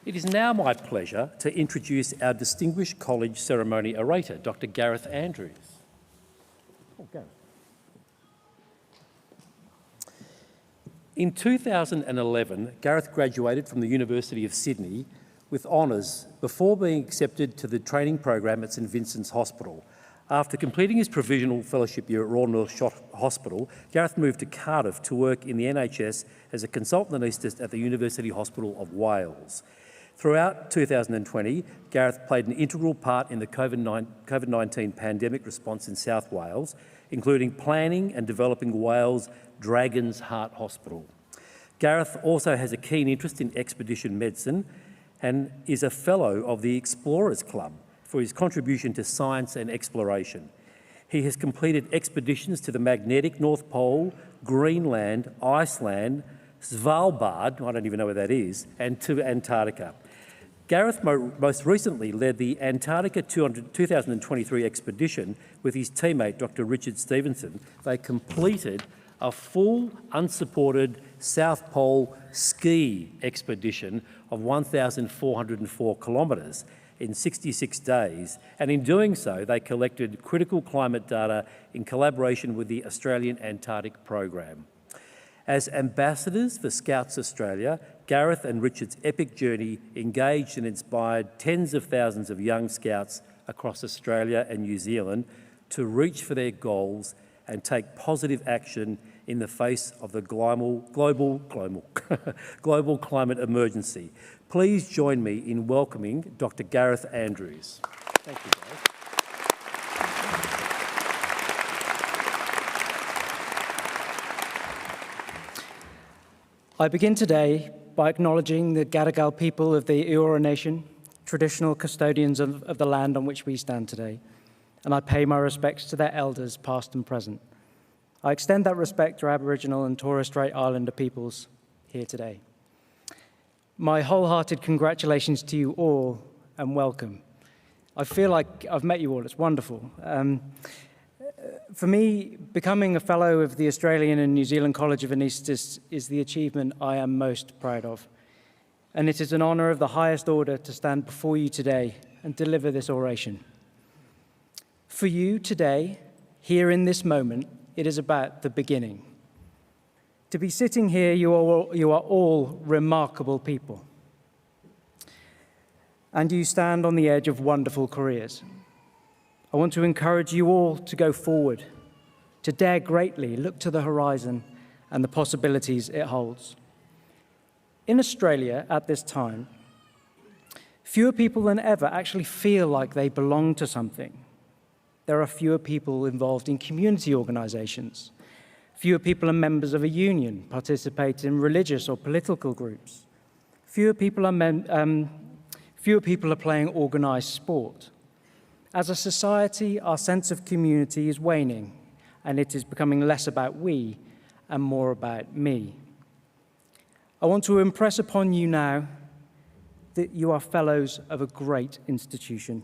It is now my pleasure to introduce our Distinguished College Ceremony Orator, Dr. Gareth Andrews. Oh, Gareth. In 2011, Gareth graduated from the University of Sydney with honours before being accepted to the training program at St Vincent's Hospital. After completing his provisional fellowship year at Royal North Shore Hospital, Gareth moved to Cardiff to work in the NHS as a consultant anaesthetist at the University Hospital of Wales. Throughout 2020, Gareth played an integral part in the COVID-19 pandemic response in South Wales, including planning and developing Wales' Dragon's Heart Hospital. Gareth also has a keen interest in expedition medicine and is a fellow of the Explorers Club for his contribution to science and exploration. He has completed expeditions to the magnetic North Pole, Greenland, Iceland, Svalbard, I don't even know where that is, and to Antarctica. Gareth most recently led the Antarctica 2023 expedition with his teammate, Dr. Richard Stevenson. They completed a full, unsupported South Pole ski expedition of 1,404 kilometres in 66 days, and in doing so, they collected critical climate data in collaboration with the Australian Antarctic Program. As ambassadors for Scouts Australia, Gareth and Richard's epic journey engaged and inspired tens of thousands of young Scouts across Australia and New Zealand to reach for their goals and take positive action in the face of the global climate emergency. Please join me in welcoming Dr. Gareth Andrews. Thank you, Gareth. I begin today by acknowledging the Gadigal people of the Eora Nation, traditional custodians of the land on which we stand today, and I pay my respects to their elders, past and present. I extend that respect to Aboriginal and Torres Strait Islander peoples here today. My wholehearted congratulations to you all and welcome. I feel like I've met you all, it's wonderful. For me, becoming a fellow of the Australian and New Zealand College of Anaesthetists is the achievement I am most proud of. And it is an honour of the highest order to stand before you today and deliver this oration. For you today, here in this moment, it is about the beginning. To be sitting here, you are all remarkable people. And you stand on the edge of wonderful careers. I want to encourage you all to go forward, to dare greatly, look to the horizon and the possibilities it holds. In Australia at this time, fewer people than ever actually feel like they belong to something. There are fewer people involved in community organisations. Fewer people are members of a union, participate in religious or political groups. Fewer people are playing organised sport. As a society, our sense of community is waning, and it is becoming less about we and more about me. I want to impress upon you now that you are fellows of a great institution.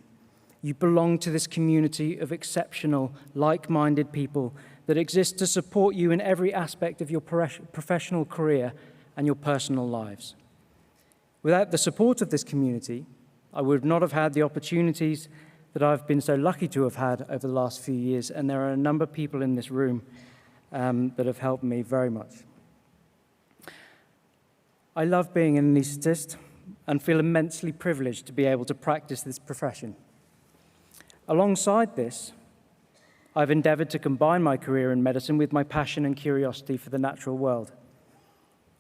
You belong to this community of exceptional, like-minded people that exist to support you in every aspect of your professional career and your personal lives. Without the support of this community, I would not have had the opportunities that I've been so lucky to have had over the last few years, and there are a number of people in this room that have helped me very much. I love being an anaesthetist and feel immensely privileged to be able to practice this profession. Alongside this, I've endeavoured to combine my career in medicine with my passion and curiosity for the natural world.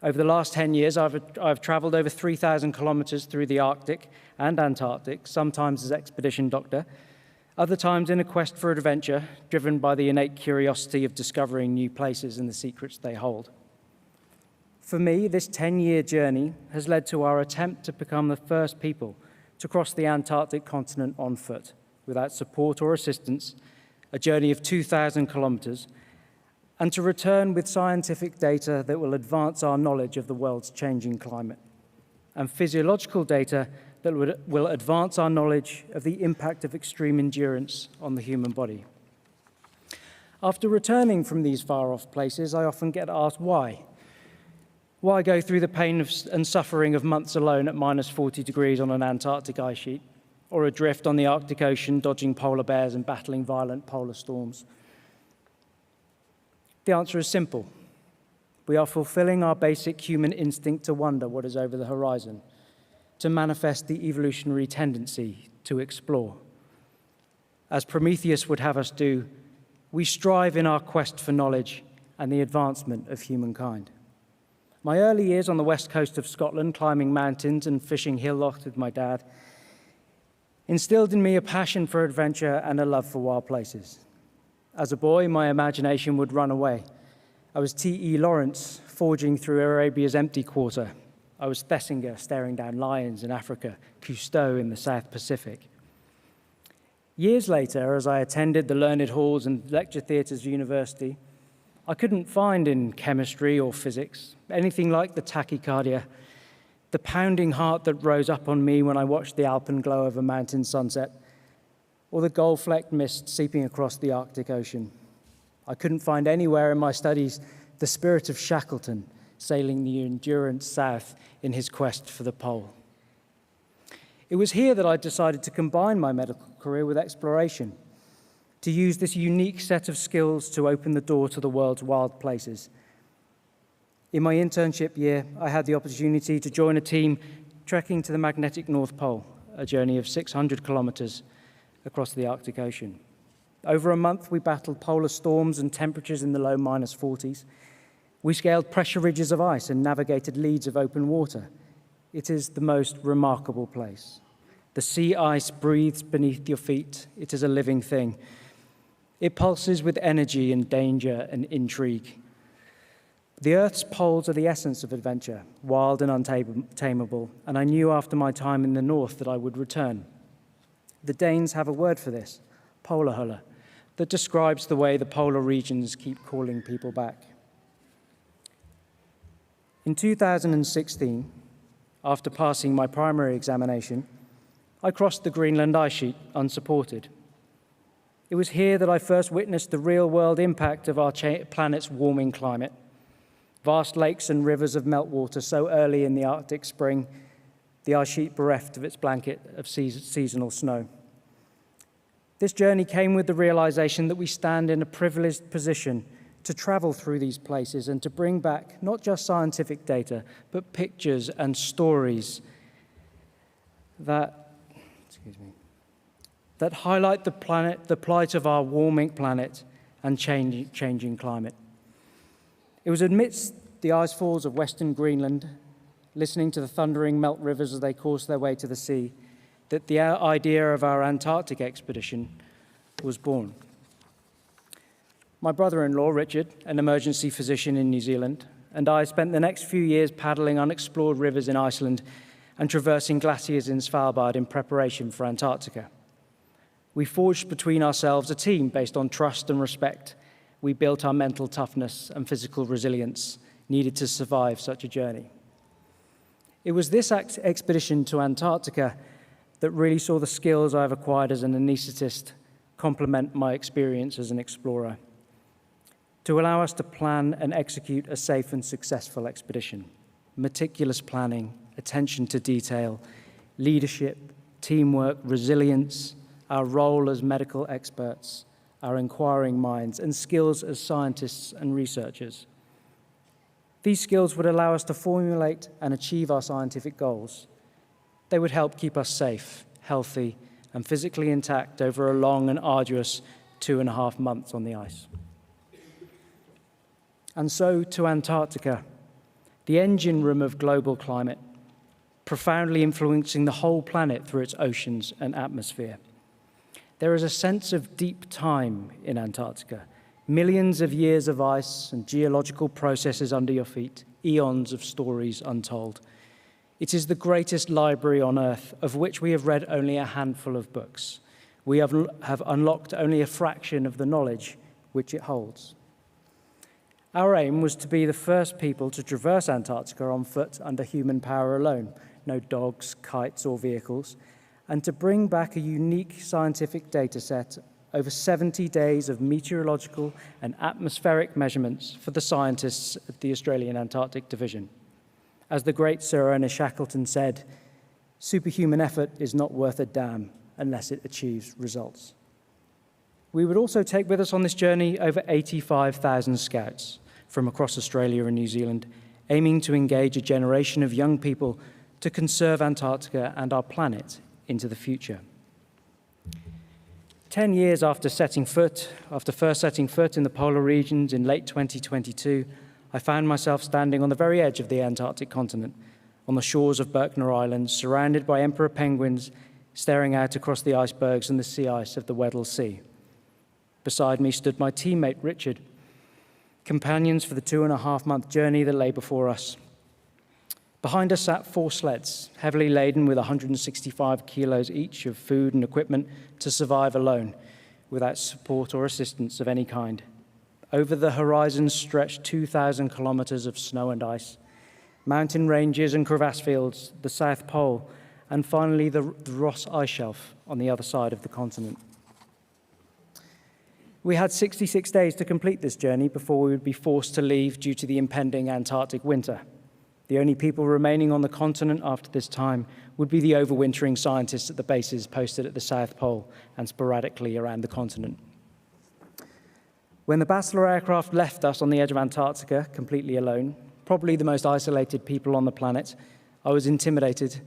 Over the last 10 years, I've travelled over 3,000 kilometres through the Arctic and Antarctic, sometimes as expedition doctor, other times in a quest for adventure, driven by the innate curiosity of discovering new places and the secrets they hold. For me, this 10-year journey has led to our attempt to become the first people to cross the Antarctic continent on foot, without support or assistance, a journey of 2,000 kilometres, and to return with scientific data that will advance our knowledge of the world's changing climate, and physiological data that will advance our knowledge of the impact of extreme endurance on the human body. After returning from these far-off places, I often get asked why. Why go through the pain and suffering of months alone at minus 40 degrees on an Antarctic ice sheet, or adrift on the Arctic Ocean, dodging polar bears and battling violent polar storms? The answer is simple. We are fulfilling our basic human instinct to wonder what is over the horizon, to manifest the evolutionary tendency to explore. As Prometheus would have us do, we strive in our quest for knowledge and the advancement of humankind. My early years on the west coast of Scotland, climbing mountains and fishing hillochs with my dad, instilled in me a passion for adventure and a love for wild places. As a boy, my imagination would run away. I was T.E. Lawrence, forging through Arabia's empty quarter. I was Thesiger, staring down lions in Africa, Cousteau in the South Pacific. Years later, as I attended the learned halls and lecture theatres of university, I couldn't find in chemistry or physics anything like the tachycardia, the pounding heart that rose up on me when I watched the alpenglow of a mountain sunset, or the gold-flecked mist seeping across the Arctic Ocean. I couldn't find anywhere in my studies the spirit of Shackleton sailing the Endurance south in his quest for the pole. It was here that I decided to combine my medical career with exploration, to use this unique set of skills to open the door to the world's wild places. In my internship year, I had the opportunity to join a team trekking to the magnetic North Pole, a journey of 600 kilometers across the Arctic Ocean. Over a month, we battled polar storms and temperatures in the low minus 40s. We scaled pressure ridges of ice and navigated leads of open water. It is the most remarkable place. The sea ice breathes beneath your feet. It is a living thing. It pulses with energy and danger and intrigue. The Earth's poles are the essence of adventure, wild and untamable, and I knew after my time in the north that I would return. The Danes have a word for this, polarhuller, that describes the way the polar regions keep calling people back. In 2016, after passing my primary examination, I crossed the Greenland ice sheet unsupported. It was here that I first witnessed the real-world impact of our planet's warming climate. Vast lakes and rivers of meltwater so early in the Arctic spring, the ice sheet bereft of its blanket of seasonal snow. This journey came with the realization that we stand in a privileged position to travel through these places and to bring back not just scientific data, but pictures and stories that highlight the plight of our warming planet and changing climate. It was amidst the ice falls of Western Greenland, listening to the thundering melt rivers as they coursed their way to the sea, that the idea of our Antarctic expedition was born. My brother-in-law, Richard, an emergency physician in New Zealand, and I spent the next few years paddling unexplored rivers in Iceland and traversing glaciers in Svalbard in preparation for Antarctica. We forged between ourselves a team based on trust and respect. We built our mental toughness and physical resilience needed to survive such a journey. It was this expedition to Antarctica that really saw the skills I've acquired as an anaesthetist complement my experience as an explorer, to allow us to plan and execute a safe and successful expedition. Meticulous planning, attention to detail, leadership, teamwork, resilience, our role as medical experts, our inquiring minds, and skills as scientists and researchers. These skills would allow us to formulate and achieve our scientific goals. They would help keep us safe, healthy, and physically intact over a long and arduous 2.5 months on the ice. And so to Antarctica, the engine room of global climate, profoundly influencing the whole planet through its oceans and atmosphere. There is a sense of deep time in Antarctica, millions of years of ice and geological processes under your feet, eons of stories untold. It is the greatest library on Earth, of which we have read only a handful of books. We have unlocked only a fraction of the knowledge which it holds. Our aim was to be the first people to traverse Antarctica on foot under human power alone, no dogs, kites, or vehicles, and to bring back a unique scientific data set over 70 days of meteorological and atmospheric measurements for the scientists at the Australian Antarctic Division. As the great Sir Ernest Shackleton said, superhuman effort is not worth a damn unless it achieves results. We would also take with us on this journey over 85,000 scouts from across Australia and New Zealand, aiming to engage a generation of young people to conserve Antarctica and our planet into the future. 10 years after first setting foot in the polar regions in late 2022, I found myself standing on the very edge of the Antarctic continent, on the shores of Berkner Island, surrounded by emperor penguins, staring out across the icebergs and the sea ice of the Weddell Sea. Beside me stood my teammate, Richard, companions for the 2.5-month journey that lay before us. Behind us sat 4 sleds, heavily laden with 165 kilos each of food and equipment to survive alone, without support or assistance of any kind. Over the horizon stretched 2,000 kilometers of snow and ice, mountain ranges and crevasse fields, the South Pole, and finally the Ross Ice Shelf on the other side of the continent. We had 66 days to complete this journey before we would be forced to leave due to the impending Antarctic winter. The only people remaining on the continent after this time would be the overwintering scientists at the bases posted at the South Pole and sporadically around the continent. When the Batchelor aircraft left us on the edge of Antarctica, completely alone, probably the most isolated people on the planet, I was intimidated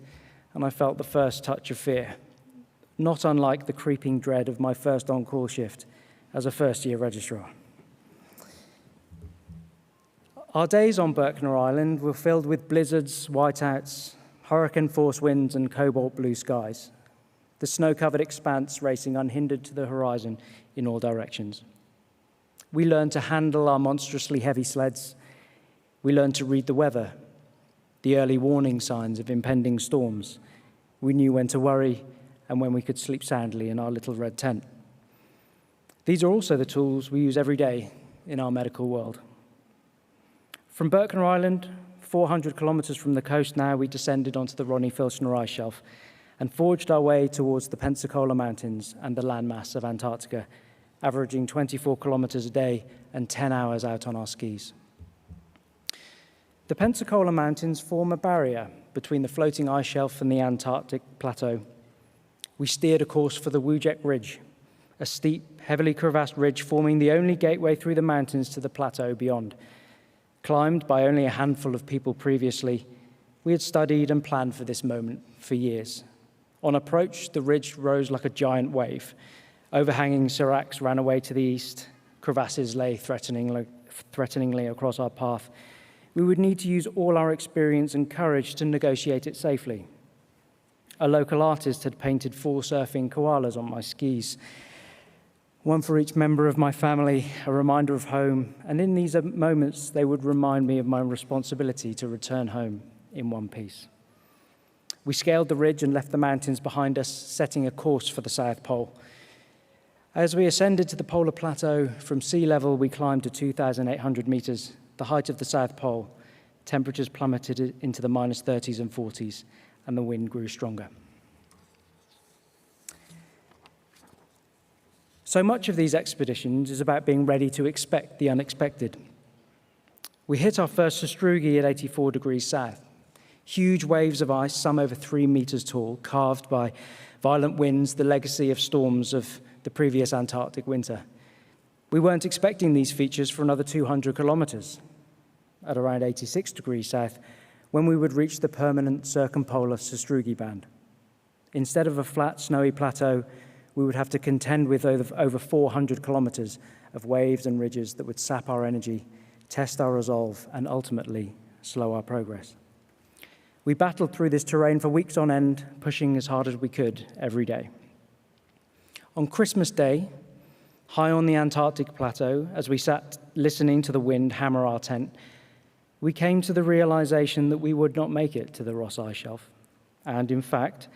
and I felt the first touch of fear, not unlike the creeping dread of my first on-call shift as a first-year registrar. Our days on Berkner Island were filled with blizzards, whiteouts, hurricane-force winds, and cobalt blue skies, the snow-covered expanse racing unhindered to the horizon in all directions. We learned to handle our monstrously heavy sleds. We learned to read the weather, the early warning signs of impending storms. We knew when to worry and when we could sleep soundly in our little red tent. These are also the tools we use every day in our medical world. From Berkner Island, 400 kilometers from the coast now, we descended onto the Ronnie Filchner Ice Shelf and forged our way towards the Pensacola Mountains and the landmass of Antarctica, averaging 24 kilometers a day and 10 hours out on our skis. The Pensacola Mountains form a barrier between the floating ice shelf and the Antarctic plateau. We steered a course for the Wujek Ridge, a steep, heavily crevassed ridge forming the only gateway through the mountains to the plateau beyond. Climbed by only a handful of people previously, we had studied and planned for this moment for years. On approach, the ridge rose like a giant wave. Overhanging seracs ran away to the east. Crevasses lay threateningly across our path. We would need to use all our experience and courage to negotiate it safely. A local artist had painted 4 surfing koalas on my skis, one for each member of my family, a reminder of home, and in these moments, they would remind me of my responsibility to return home in one piece. We scaled the ridge and left the mountains behind us, setting a course for the South Pole. As we ascended to the polar plateau, from sea level, we climbed to 2,800 meters, the height of the South Pole. Temperatures plummeted into the minus 30s and 40s, and the wind grew stronger. So much of these expeditions is about being ready to expect the unexpected. We hit our first sastrugi at 84 degrees south. Huge waves of ice, some over 3 meters tall, carved by violent winds, the legacy of storms of the previous Antarctic winter. We weren't expecting these features for another 200 kilometers at around 86 degrees south, when we would reach the permanent circumpolar sastrugi band. Instead of a flat, snowy plateau, we would have to contend with over 400 kilometers of waves and ridges that would sap our energy, test our resolve, and ultimately slow our progress. We battled through this terrain for weeks on end, pushing as hard as we could every day. On Christmas Day, high on the Antarctic plateau, as we sat listening to the wind hammer our tent, we came to the realization that we would not make it to the Ross Ice Shelf. And in fact,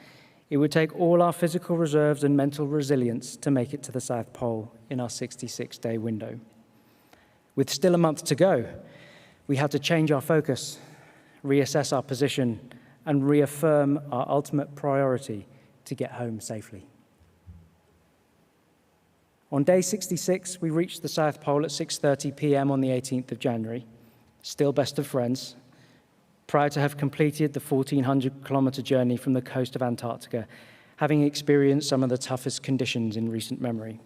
it would take all our physical reserves and mental resilience to make it to the South Pole in our 66-day window. With still a month to go, we had to change our focus, reassess our position, and reaffirm our ultimate priority to get home safely. On day 66, we reached the South Pole at 6:30 p.m. on the 18th of January, still best of friends, Proud to have completed the 1,400-kilometre journey from the coast of Antarctica, having experienced some of the toughest conditions in recent memory.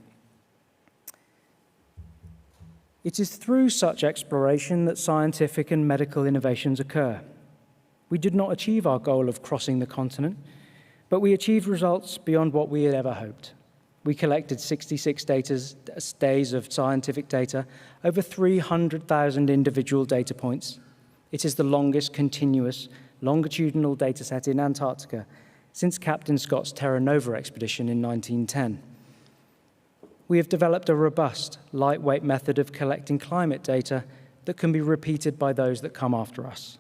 It is through such exploration that scientific and medical innovations occur. We did not achieve our goal of crossing the continent, but we achieved results beyond what we had ever hoped. We collected 66 days of scientific data, over 300,000 individual data points. It is the longest continuous longitudinal data set in Antarctica since Captain Scott's Terra Nova expedition in 1910. We have developed a robust, lightweight method of collecting climate data that can be repeated by those that come after us.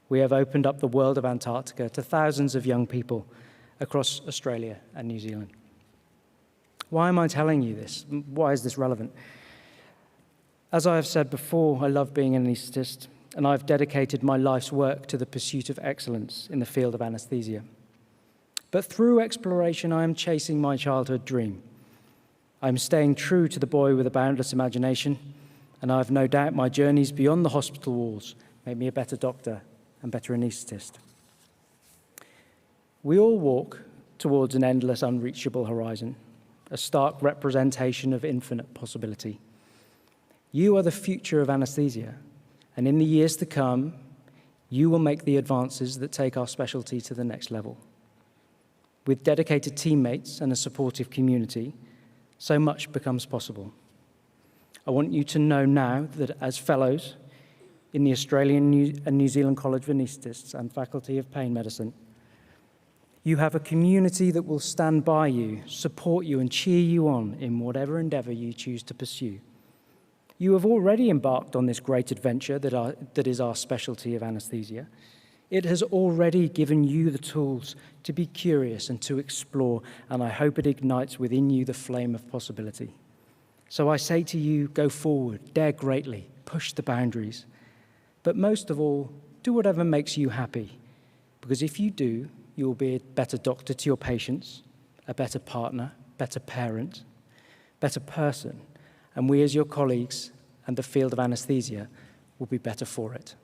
We have opened up the world of Antarctica to thousands of young people across Australia and New Zealand. Why am I telling you this? Why is this relevant? As I have said before, I love being an anaesthetist, and I've dedicated my life's work to the pursuit of excellence in the field of anaesthesia. But through exploration, I am chasing my childhood dream. I'm staying true to the boy with a boundless imagination, and I have no doubt my journeys beyond the hospital walls make me a better doctor and better anaesthetist. We all walk towards an endless, unreachable horizon, a stark representation of infinite possibility. You are the future of anaesthesia, and in the years to come, you will make the advances that take our specialty to the next level. With dedicated teammates and a supportive community, so much becomes possible. I want you to know now that as fellows in the Australian and New Zealand College of Anaesthetists and Faculty of Pain Medicine, you have a community that will stand by you, support you, and cheer you on in whatever endeavour you choose to pursue. You have already embarked on this great adventure that is our specialty of anaesthesia. It has already given you the tools to be curious and to explore, and I hope it ignites within you the flame of possibility. So I say to you, go forward, dare greatly, push the boundaries. But most of all, do whatever makes you happy, because if you do, you will be a better doctor to your patients, a better partner, better parent, better person, and we as your colleagues and the field of anaesthesia will be better for it.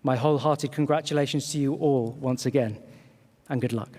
My wholehearted congratulations to you all once again, and good luck.